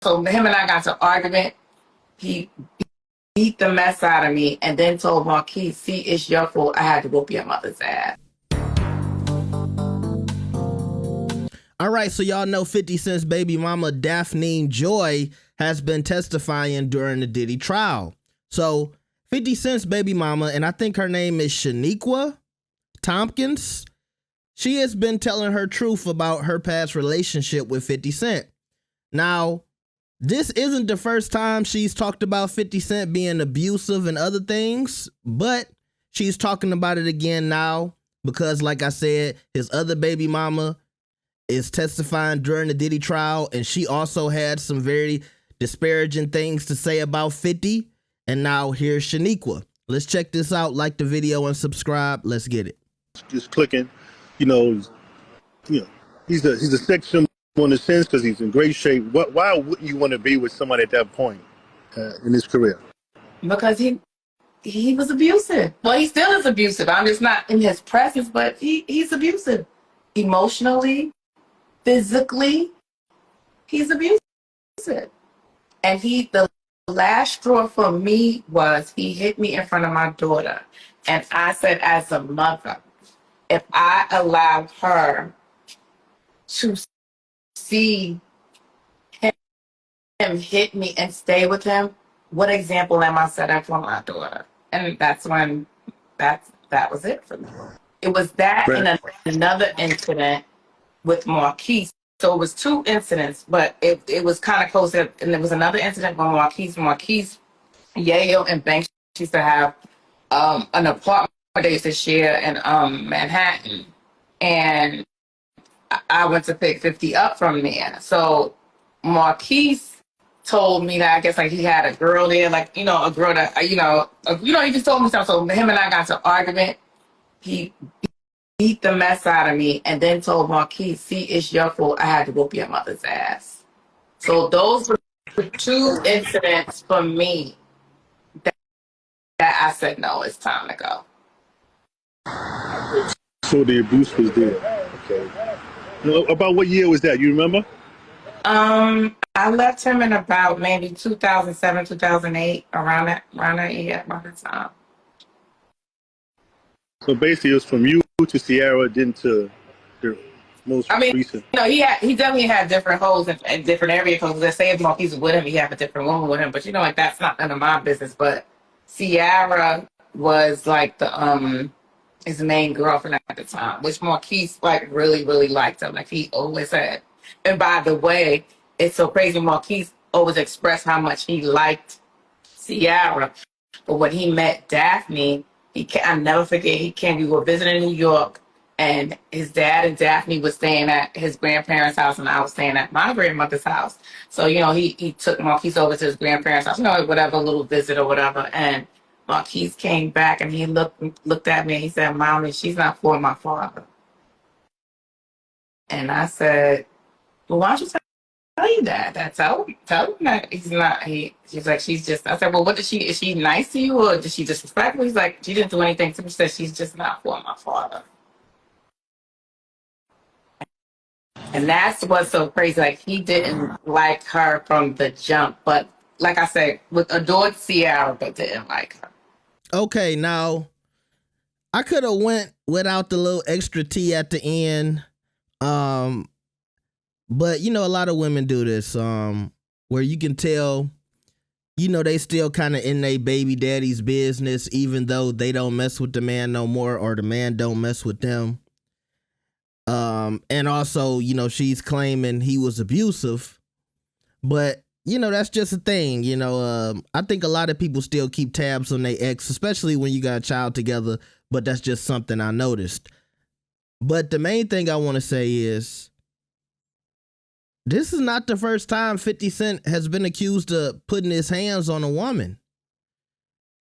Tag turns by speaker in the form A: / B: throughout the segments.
A: So him and I got to an argument. He beat the mess out of me and then told Marquise, see, it's your fault. I had to whoop your mother's ass.
B: All right, so y'all know 50 Cent's baby mama, Daphne Joy, has been testifying during the Diddy trial. So 50 Cent's baby mama, and I think her name is Shaniqua Tompkins, she has been telling her truth about her past relationship with 50 Cent. Now, this isn't the first time she's talked about 50 Cent being abusive and other things, but she's talking about it again now because, like I said, his other baby mama is testifying during the Diddy trial, and she also had some very disparaging things to say about 50. And now here's Shaniqua. Let's check this out. Like the video and subscribe. Let's get it.
C: Just clicking, he's a sex symbol in a sense because he's in great shape. Why wouldn't you want to be with somebody at that point in his career?
A: Because he was abusive. Well, he still is abusive. I'm just not in his presence, but he's abusive. Emotionally, physically, he's abusive. And the last straw for me was he hit me in front of my daughter. And I said, as a mother, if I allow her to see him hit me and stay with him, what example am I setting for my daughter? And that's when that was it for me. It was that
C: Right.
A: and another incident with Marquise. So it was two incidents, but it was kind of close. And there was another incident with Marquise, Yale, and Banks used to have an apartment they used to share in Manhattan. And I went to pick 50 up from there. So Marquise told me that I guess like he had a girl there, like, a girl that, he just told me something. So him and I got to an argument. He beat the mess out of me and then told Marquise, see, it's your fault. I had to whoop your mother's ass. So those were the two incidents for me that I said, no, it's time to go.
C: So the abuse was there. Okay. About what year was that? You remember?
A: I left him in about maybe 2007, 2008, around that year, around that time.
C: So basically, it was from you to Sierra, then to the most recent.
A: He definitely had different holes in different areas. Because let's say if Marquise was with him, he had a different woman with him. But like that's not none of my business. But Sierra was like his main girlfriend at the time, which Marquise like really, really liked him. Like he always had. And by the way, it's so crazy. Marquise always expressed how much he liked Sierra. But when he met Daphne, I never forget, we were visiting in New York, and his dad and Daphne was staying at his grandparents' house, and I was staying at my grandmother's house. So, he took Marquise over to his grandparents' house, whatever, little visit or whatever. And Marquise came back and he looked at me and he said, Mommy, she's not for my father. And I said, well, why don't you tell you that? Tell him that he's not. She's like, she's just. I said, well, what is she nice to you or did she disrespectful? He's like, she didn't do anything to me. She said, she's just not for my father. And that's what's so crazy. Like he didn't like her from the jump, but like I said, adored Sierra, but didn't like her.
B: Okay, now I could have went without the little extra T at the end. But a lot of women do this, where you can tell, they still kind of in their baby daddy's business, even though they don't mess with the man no more, or the man don't mess with them. And also, she's claiming he was abusive, but that's just a thing. I think a lot of people still keep tabs on their ex, especially when you got a child together, but that's just something I noticed. But the main thing I want to say is, this is not the first time 50 Cent has been accused of putting his hands on a woman.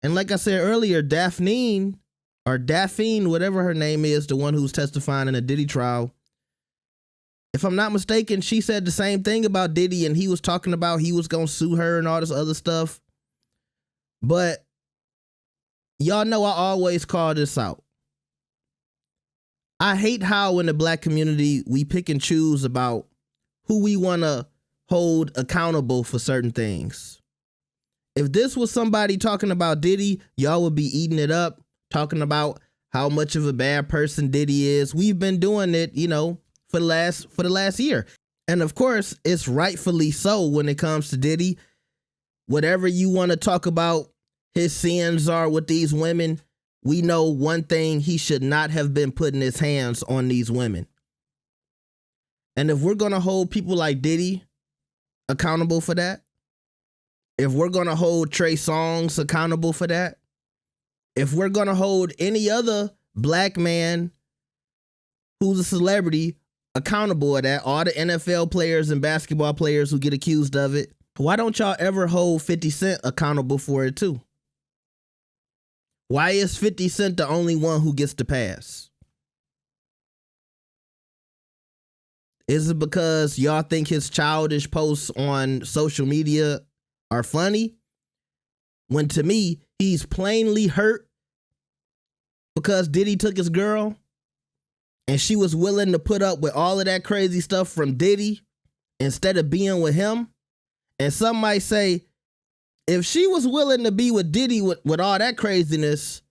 B: And like I said earlier, Daphne, whatever her name is, the one who's testifying in a Diddy trial, if I'm not mistaken, she said the same thing about Diddy, and he was talking about he was going to sue her and all this other stuff. But y'all know I always call this out. I hate how in the black community we pick and choose about who we want to hold accountable for certain things. If this was somebody talking about Diddy, y'all would be eating it up, talking about how much of a bad person Diddy is. We've been doing it, for the last year. And of course, it's rightfully so when it comes to Diddy. Whatever you want to talk about his sins are with these women, we know one thing: he should not have been putting his hands on these women. And if we're going to hold people like Diddy accountable for that, if we're going to hold Trey Songz accountable for that, if we're going to hold any other black man who's a celebrity accountable for that, all the NFL players and basketball players who get accused of it, why don't y'all ever hold 50 Cent accountable for it too? Why is 50 Cent the only one who gets to pass? Is it because y'all think his childish posts on social media are funny? When to me, he's plainly hurt because Diddy took his girl and she was willing to put up with all of that crazy stuff from Diddy instead of being with him. And some might say, if she was willing to be with Diddy with all that craziness,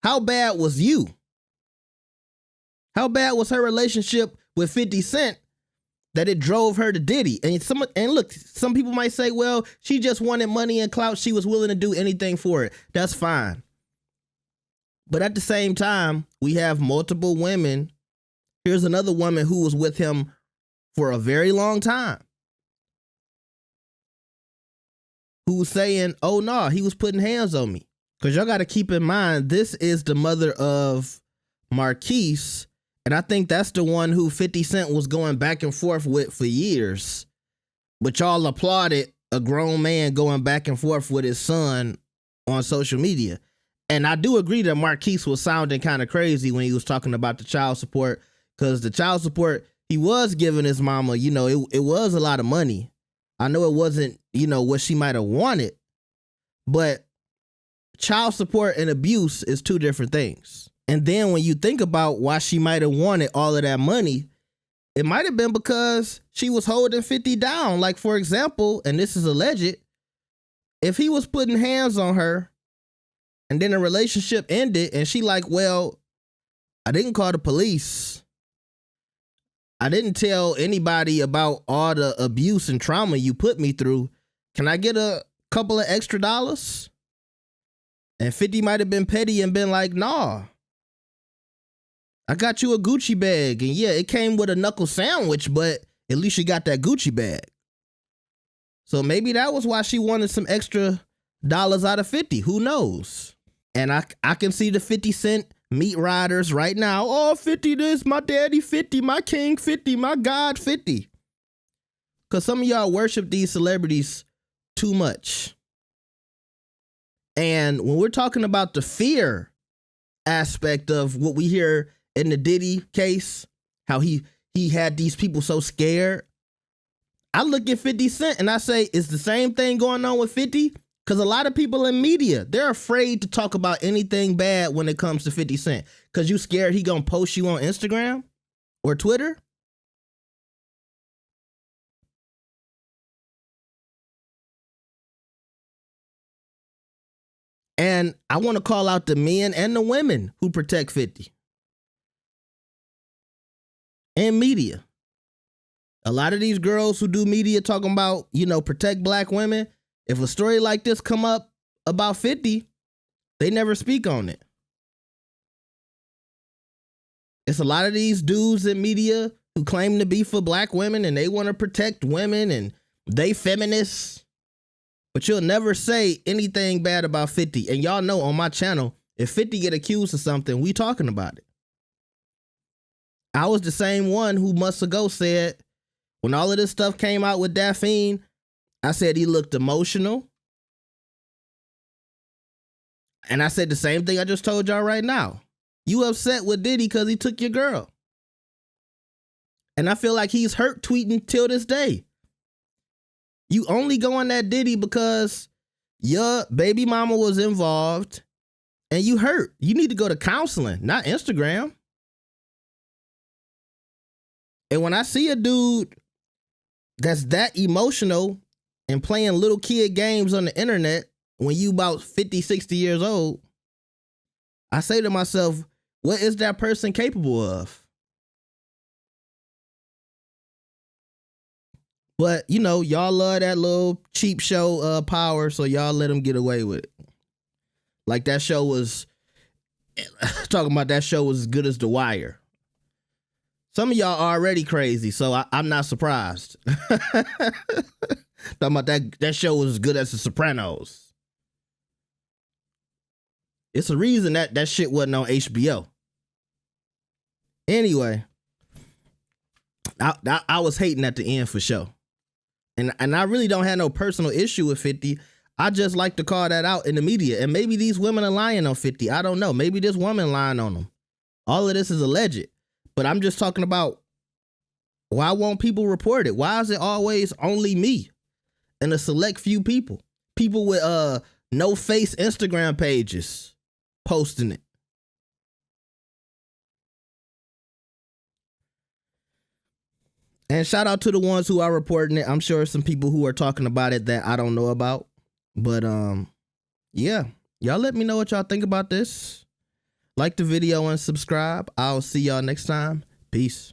B: how bad was you? How bad was her relationship with 50 Cent that it drove her to Diddy? And look, some people might say, well, she just wanted money and clout. She was willing to do anything for it. That's fine. But at the same time, we have multiple women. Here's another woman who was with him for a very long time, who's saying, oh no, he was putting hands on me. Because y'all got to keep in mind, this is the mother of Marquise. And I think that's the one who 50 Cent was going back and forth with for years. But y'all applauded a grown man going back and forth with his son on social media. And I do agree that Marquise was sounding kind of crazy when he was talking about the child support. Because the child support he was giving his mama, it was a lot of money. I know it wasn't, what she might have wanted, but child support and abuse is two different things. And then when you think about why she might have wanted all of that money, it might have been because she was holding 50 down. Like, for example, and this is alleged, if he was putting hands on her and then the relationship ended and she like, well, I didn't call the police. I didn't tell anybody about all the abuse and trauma you put me through. Can I get a couple of extra dollars? And 50 might have been petty and been like, nah, I got you a Gucci bag. And yeah, it came with a knuckle sandwich, but at least you got that Gucci bag. So maybe that was why she wanted some extra dollars out of 50. Who knows? And I can see the 50 Cent meat riders right now. Oh, 50 this, my daddy 50, my king 50, my God 50. Because some of y'all worship these celebrities too much. And when we're talking about the fear aspect of what we hear in the Diddy case, how he had these people so scared, I look at 50 Cent and I say, is the same thing going on with 50? Because a lot of people in media, they're afraid to talk about anything bad when it comes to 50 Cent. Because you scared he gonna post you on Instagram or Twitter. And I want to call out the men and the women who protect 50. And media. A lot of these girls who do media talking about, protect black women. If a story like this come up about 50, they never speak on it. It's a lot of these dudes in media who claim to be for black women and they want to protect women and they feminists. But you'll never say anything bad about 50. And y'all know on my channel, if 50 get accused of something, we talking about it. I was the same one who months ago said, when all of this stuff came out with Daphne, I said he looked emotional. And I said the same thing I just told y'all right now. You upset with Diddy because he took your girl. And I feel like he's hurt tweeting till this day. You only go on that Diddy because your baby mama was involved and you hurt. You need to go to counseling, not Instagram. And when I see a dude that's that emotional and playing little kid games on the internet when you about 50, 60 years old, I say to myself, what is that person capable of? But, you know, y'all love that little cheap show Power, so y'all let them get away with it. Like that show was, talking about that show was as good as The Wire. Some of y'all already crazy, so I'm not surprised. Talking about that show was as good as The Sopranos. It's a reason that shit wasn't on HBO. Anyway, I was hating at the end for sure. And I really don't have no personal issue with 50. I just like to call that out in the media. And maybe these women are lying on 50. I don't know. Maybe this woman lying on them. All of this is alleged. But I'm just talking about, why won't people report it? Why is it always only me and a select few people? People with no face Instagram pages posting it. And shout out to the ones who are reporting it. I'm sure some people who are talking about it that I don't know about. But yeah, y'all let me know what y'all think about this. Like the video and subscribe. I'll see y'all next time. Peace.